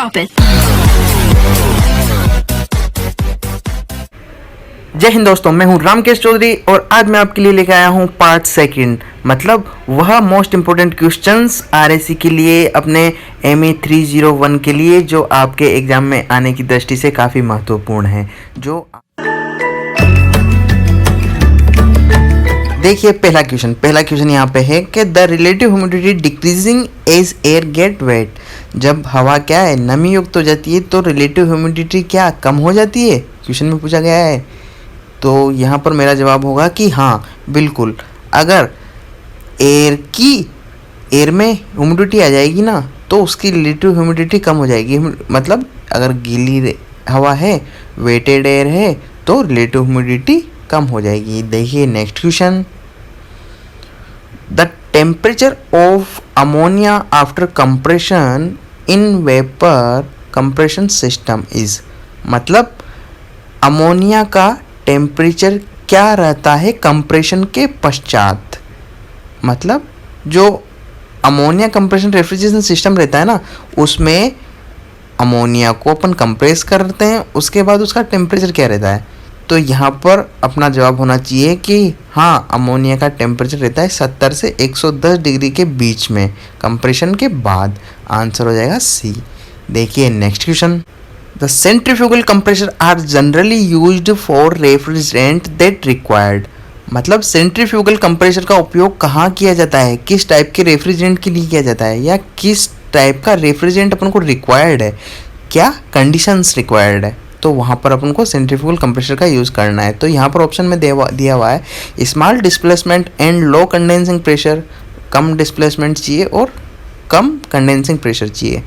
Drop it. जय हिंद दोस्तों, मैं हूं रामकेश चौधरी और आज मैं आपके लिए लेकर आया हूं पार्ट सेकंड, मतलब वह मोस्ट इम्पोर्टेंट क्वेश्चंस आरएसी के लिए, अपने MA 301 के लिए, जो आपके एग्जाम में आने की दृष्टि से काफ़ी महत्वपूर्ण है। जो देखिए पहला क्वेश्चन यहाँ पे है कि the relative humidity decreasing as air get wet. जब हवा क्या है, नमी युक्त हो जाती है तो रिलेटिव ह्यूमिडिटी क्या कम हो जाती है, क्वेश्चन में पूछा गया है। तो यहाँ पर मेरा जवाब होगा कि हाँ बिल्कुल, अगर एयर में ह्यूमिडिटी आ जाएगी ना तो उसकी रिलेटिव ह्यूमिडिटी कम हो जाएगी। मतलब अगर गीली हवा है, वेटेड एयर है, तो रिलेटिव ह्यूमिडिटी कम हो जाएगी। देखिए next question, the temperature of ammonia after compression in vapour compression system is. मतलब अमोनिया का टेम्परेचर क्या रहता है कंप्रेशन के पश्चात। मतलब जो अमोनिया कंप्रेशन रेफ्रिजरेशन सिस्टम रहता है ना, उसमें अमोनिया को अपन कंप्रेस करते हैं, उसके बाद उसका टेम्परेचर क्या रहता है। तो यहाँ पर अपना जवाब होना चाहिए कि हाँ, अमोनिया का टेम्परेचर रहता है 70 से 110 डिग्री के बीच में कंप्रेशन के बाद। आंसर हो जाएगा सी। देखिए next question, the centrifugal compressor are generally used for refrigerant that required. मतलब सेंट्रीफ्यूगल कंप्रेसर का उपयोग कहाँ किया जाता है, किस टाइप के रेफ्रिजरेंट के लिए किया जाता है, या किस टाइप का रेफ्रिजरेंट अपन को रिक्वायर्ड है, क्या कंडीशंस रिक्वायर्ड है, तो वहाँ पर अपन को सेंट्रीफ्यूगल कंप्रेसर का यूज़ करना है। तो यहाँ पर ऑप्शन में दिया हुआ है small displacement and low condensing pressure. Come displacement चाहिए और कम कंडेंसिंग प्रेशर चाहिए।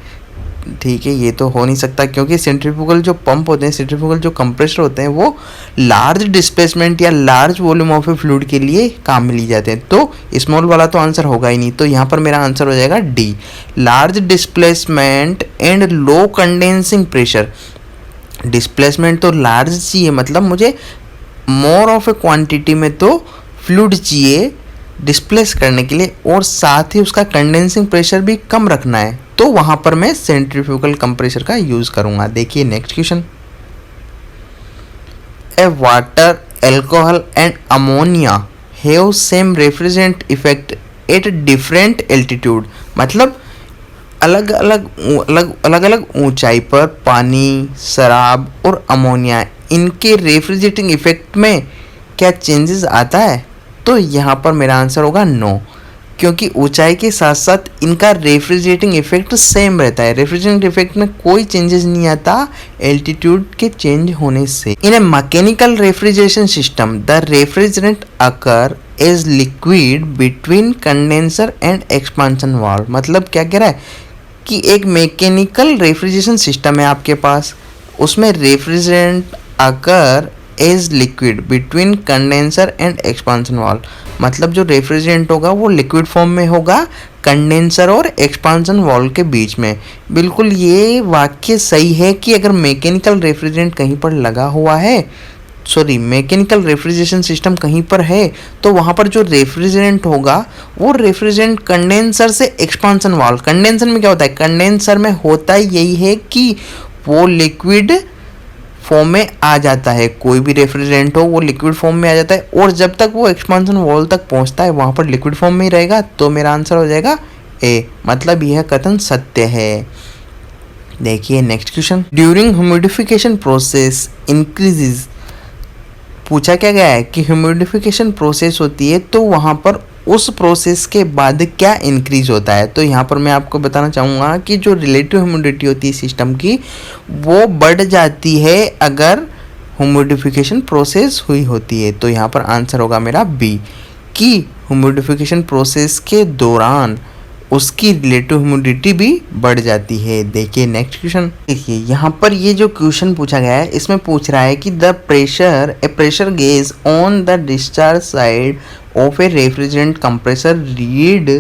ठीक है, ये तो हो नहीं सकता क्योंकि सेंट्रीफ्यूगल जो पंप होते हैं, सेंट्रीफ्यूगल जो कंप्रेसर होते हैं, वो लार्ज डिस्प्लेसमेंट या large volume of A fluid के लिए काम में ली जाते हैं। तो स्मॉल वाला तो आंसर होगा ही नहीं। तो यहाँ पर मेरा आंसर हो जाएगा D, large displacement and low condensing pressure. Displacement तो लार्ज चाहिए, मतलब मुझे मोर ऑफ ए क्वांटिटी में तो फ्लूइड चाहिए डिस्प्लेस करने के लिए, और साथ ही उसका कंडेंसिंग प्रेशर भी कम रखना है। तो वहाँ पर मैं सेंट्रीफ्यूगल कंप्रेसर का यूज़ करूँगा। देखिए next question, A water, alcohol and ammonia have same refrigerant effect at different altitude. मतलब अलग अलग ऊंचाई पर पानी, शराब और अमोनिया, इनके रेफ्रिजरेटिंग इफेक्ट में क्या चेंजेस आता है। तो यहाँ पर मेरा आंसर होगा नो, क्योंकि ऊंचाई के साथ साथ इनका रेफ्रिजरेटिंग इफेक्ट सेम रहता है। रेफ्रिजरेटिंग इफेक्ट में कोई चेंजेस नहीं आता एल्टीट्यूड के चेंज होने से। In a mechanical refrigeration system the refrigerant occur as liquid between condenser and expansion valve. मतलब क्या कह रहा है कि एक मैकेनिकल रेफ्रिजरेशन सिस्टम है आपके पास, उसमें refrigerant occur as liquid between condenser and expansion valve. मतलब जो रेफ्रिजरेंट होगा वो लिक्विड फॉर्म में होगा कंडेंसर और एक्सपांशन वाल्व के बीच में। बिल्कुल ये वाक्य सही है कि अगर मैकेनिकल रेफ्रिजरेंट कहीं पर लगा हुआ है, मैकेनिकल रेफ्रिजरेशन सिस्टम कहीं पर है, तो वहाँ पर जो रेफ्रिजरेंट होगा वो रेफ्रिजरेंट कंडेंसर से एक्सपांशन वाल्व। कंडेंसर में क्या होता है, कंडेंसर में होता यही है कि वो लिक्विड फॉर्म में आ जाता है, कोई भी रेफ्रिजरेंट हो वो लिक्विड फॉर्म में आ जाता है, और जब तक वो एक्सपांशन वाल्व तक पहुंचता है वहाँ पर लिक्विड फॉर्म में ही रहेगा। तो मेरा आंसर हो जाएगा ए, मतलब यह कथन सत्य है। देखिए next question, during humidification process increases. पूछा क्या गया है कि ह्यूमिडिफिकेशन प्रोसेस होती है तो वहाँ पर उस प्रोसेस के बाद क्या इंक्रीज होता है। तो यहाँ पर मैं आपको बताना चाहूँगा कि जो रिलेटिव ह्यूमिडिटी होती है सिस्टम की, वो बढ़ जाती है अगर ह्यूमिडिफिकेशन प्रोसेस हुई होती है। तो यहाँ पर आंसर होगा मेरा बी, कि ह्यूमिडिफिकेशन प्रोसेस के दौरान उसकी रिलेटिव ह्यूमिडिटी भी बढ़ जाती है। देखिए नेक्स्ट क्वेश्चन, देखिए यहाँ पर ये जो क्वेश्चन पूछा गया है, इसमें पूछ रहा है कि the pressure gauge on the discharge side of a refrigerant compressor read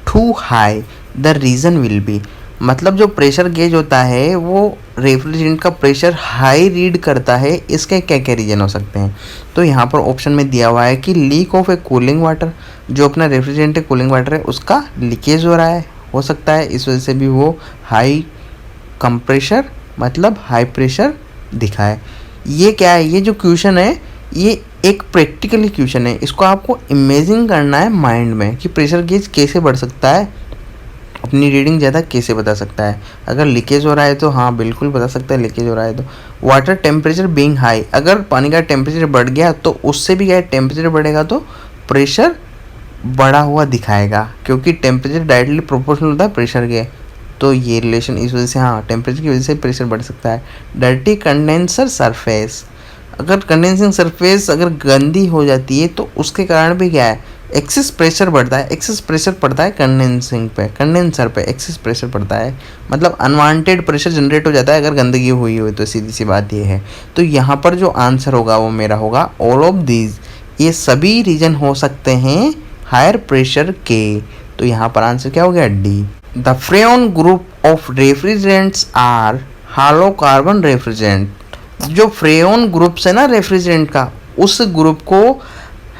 too high, the reason will be. मतलब जो प्रेशर गेज होता है वो रेफ्रिजरेंट का प्रेशर हाई रीड करता है, इसके क्या क्या रीजन हो सकते हैं। तो यहाँ पर ऑप्शन में दिया हुआ है कि leak of A cooling water, जो अपना रेफ्रिजरेंट कूलिंग वाटर है उसका लीकेज हो रहा है, हो सकता है इस वजह से भी वो हाई कम प्रेशर मतलब हाई प्रेशर दिखाए। ये क्या है, ये जो क्वेश्चन है ये एक प्रैक्टिकली क्वेश्चन है, इसको आपको इमेजिन करना है माइंड में कि प्रेशर गेज कैसे बढ़ सकता है, अपनी रीडिंग ज़्यादा कैसे बता सकता है। अगर लीकेज हो रहा है तो हाँ बिल्कुल बता सकता है लीकेज हो रहा है तो। वाटर टेम्परेचर बीइंग हाई, अगर पानी का टेम्परेचर बढ़ गया तो उससे भी क्या है, टेम्परेचर बढ़ेगा तो प्रेशर बढ़ा हुआ दिखाएगा, क्योंकि टेम्परेचर डायरेक्टली प्रोपोर्शनल होता है प्रेशर के। तो ये रिलेशन इस वजह से, हाँ टेम्परेचर की वजह से प्रेशर बढ़ सकता है। डर्टी कंडेंसर सरफेस, अगर कंडेंसिंग सरफेस अगर गंदी हो जाती है तो उसके कारण भी क्या है, एक्सेस प्रेशर बढ़ता है। एक्सेस प्रेशर पड़ता है कंडेंसिंग पे, कंडेंसर पे एक्सेस प्रेशर पड़ता है, मतलब अनवांटेड प्रेशर जनरेट हो जाता है अगर गंदगी हुई हो तो। सीधी सी बात ये है। तो यहाँ पर जो आंसर होगा वो मेरा होगा ऑल ऑफ दीज, ये सभी रीजन हो सकते हैं हायर प्रेशर के। तो यहाँ पर आंसर क्या हो गया, D. The freon group of refrigerants are halocarbon refrigerant, जो फ्रेन ग्रुप्स है ना रेफ्रिजरेंट का, उस ग्रुप को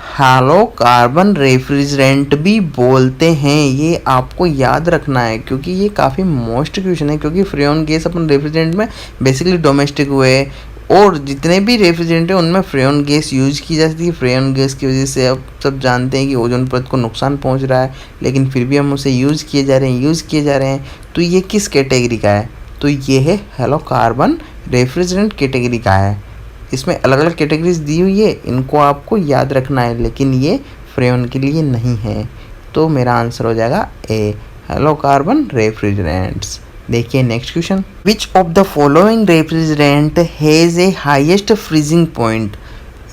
हालोकार्बन रेफ्रिजरेंट भी बोलते हैं। ये आपको याद रखना है क्योंकि ये काफ़ी मोस्ट क्वेश्चन है, क्योंकि फ्रेन गैस अपन रेफ्रिजरेंट में बेसिकली डोमेस्टिक हुए, और जितने भी रेफ्रिजरेंट हैं उनमें फ्रेन गैस यूज की जाती है। फ्रेन गैस की वजह से अब सब जानते हैं कि ओजोन परत को नुकसान पहुंच रहा है, लेकिन फिर भी हम उसे यूज़ किए जा रहे हैं। तो ये किस कैटेगरी का है, तो ये है हालोकार्बन रेफ्रिजरेंट कैटेगरी का है। इसमें अलग अलग कैटेगरीज दी हुई है, इनको आपको याद रखना है, लेकिन ये फ्रेन के लिए नहीं है। तो मेरा आंसर हो जाएगा ए, हालोकार्बन रेफ्रिजरेंट्स। देखिए next question, which of the following refrigerant has a highest freezing point.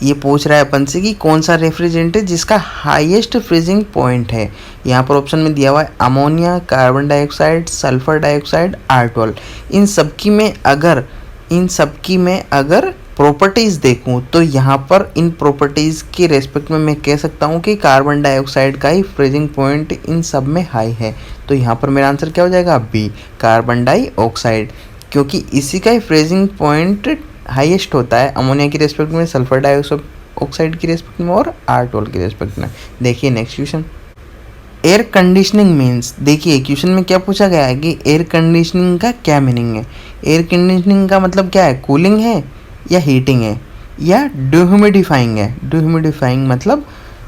ये पूछ रहा है अपन से कि कौन सा रेफ्रिजरेंट है जिसका हाईएस्ट फ्रीजिंग पॉइंट है। यहाँ पर ऑप्शन में दिया हुआ है ammonia, carbon dioxide, sulphur dioxide, R12। इन सबकी में अगर प्रॉपर्टीज़ देखूँ तो यहाँ पर इन प्रॉपर्टीज़ के रेस्पेक्ट में मैं कह सकता हूँ कि कार्बन डाइऑक्साइड का ही फ्रीजिंग पॉइंट इन सब में हाई है। तो यहाँ पर मेरा आंसर क्या हो जाएगा, बी, कार्बन डाइऑक्साइड, क्योंकि इसी का ही फ्रीजिंग पॉइंट हाईएस्ट होता है अमोनिया की रेस्पेक्ट में, सल्फर डाइऑक्साइड की रेस्पेक्ट में और R12 की रेस्पेक्ट में। देखिए next question, air conditioning means. देखिए क्वेश्चन में क्या पूछा गया है कि एयर कंडीशनिंग का क्या मीनिंग है। एयर कंडीशनिंग का मतलब क्या है, कूलिंग है या हीटिंग है या डिह्यूमिडिफाइंग है। डिह्यूमिडिफाइंग मतलब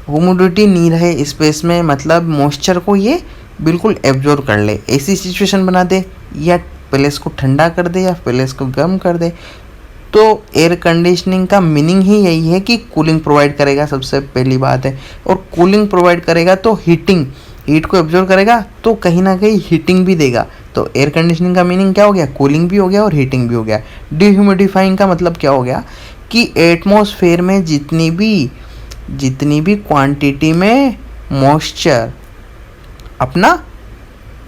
ह्यूमिडिटी नहीं रहे स्पेस में, मतलब मॉइस्चर को ये बिल्कुल एब्जॉर्ब कर ले, ऐसी सिचुएशन बना दे, या प्लेस को ठंडा कर दे या प्लेस को गर्म कर दे। तो एयर कंडीशनिंग का मीनिंग ही यही है कि कूलिंग प्रोवाइड करेगा, सबसे पहली बात है। और कूलिंग प्रोवाइड करेगा तो हीट को एब्जॉर्ब करेगा, तो कहीं ना कहीं हीटिंग भी देगा। तो एयर कंडीशनिंग का मीनिंग क्या हो गया, कूलिंग भी हो गया और हीटिंग भी हो गया। डिह्यूमिडिफाइंग का मतलब क्या हो गया कि एटमॉस्फेयर में जितनी भी क्वांटिटी में मॉइस्चर, अपना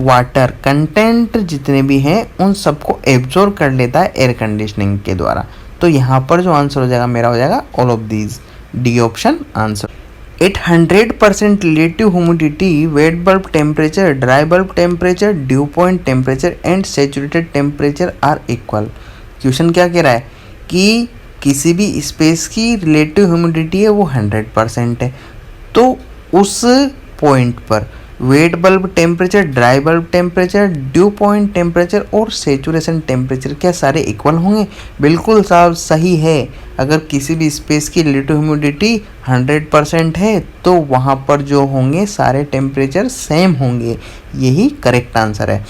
वाटर कंटेंट जितने भी हैं उन सबको एब्जॉर्ब कर लेता है एयर कंडीशनिंग के द्वारा। तो यहाँ पर जो आंसर हो जाएगा मेरा हो जाएगा all of these, D option answer. At 100% relative humidity, wet bulb temperature, dry bulb temperature, dew point temperature and saturated temperature are equal. Question क्या कह रहा है कि किसी भी स्पेस की रिलेटिव ह्यूमिडिटी है वो 100% है, तो उस पॉइंट पर wait bulb temperature, dry bulb temperature, dew point temperature और सेचुरेशन टेम्परेचर क्या सारे इक्वल होंगे। बिल्कुल साफ सही है। अगर किसी भी स्पेस की रिलेटिव ह्यूमिडिटी 100% है तो वहाँ पर जो होंगे सारे टेम्परेचर सेम होंगे, यही करेक्ट आंसर है।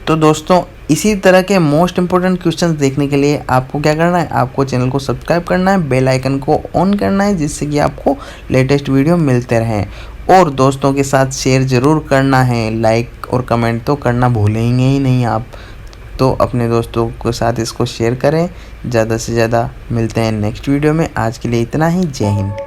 तो दोस्तों इसी तरह के मोस्ट इंपॉर्टेंट क्वेश्चंस देखने के लिए आपको क्या करना है, आपको चैनल को सब्सक्राइब करना है, बेल आइकन को ऑन करना है, जिससे कि आपको लेटेस्ट वीडियो मिलते रहें। और दोस्तों के साथ शेयर ज़रूर करना है, लाइक और कमेंट तो करना भूलेंगे ही नहीं आप। तो अपने दोस्तों के साथ इसको शेयर करें ज़्यादा से ज़्यादा। मिलते हैं नेक्स्ट वीडियो में, आज के लिए इतना ही। जय हिंद।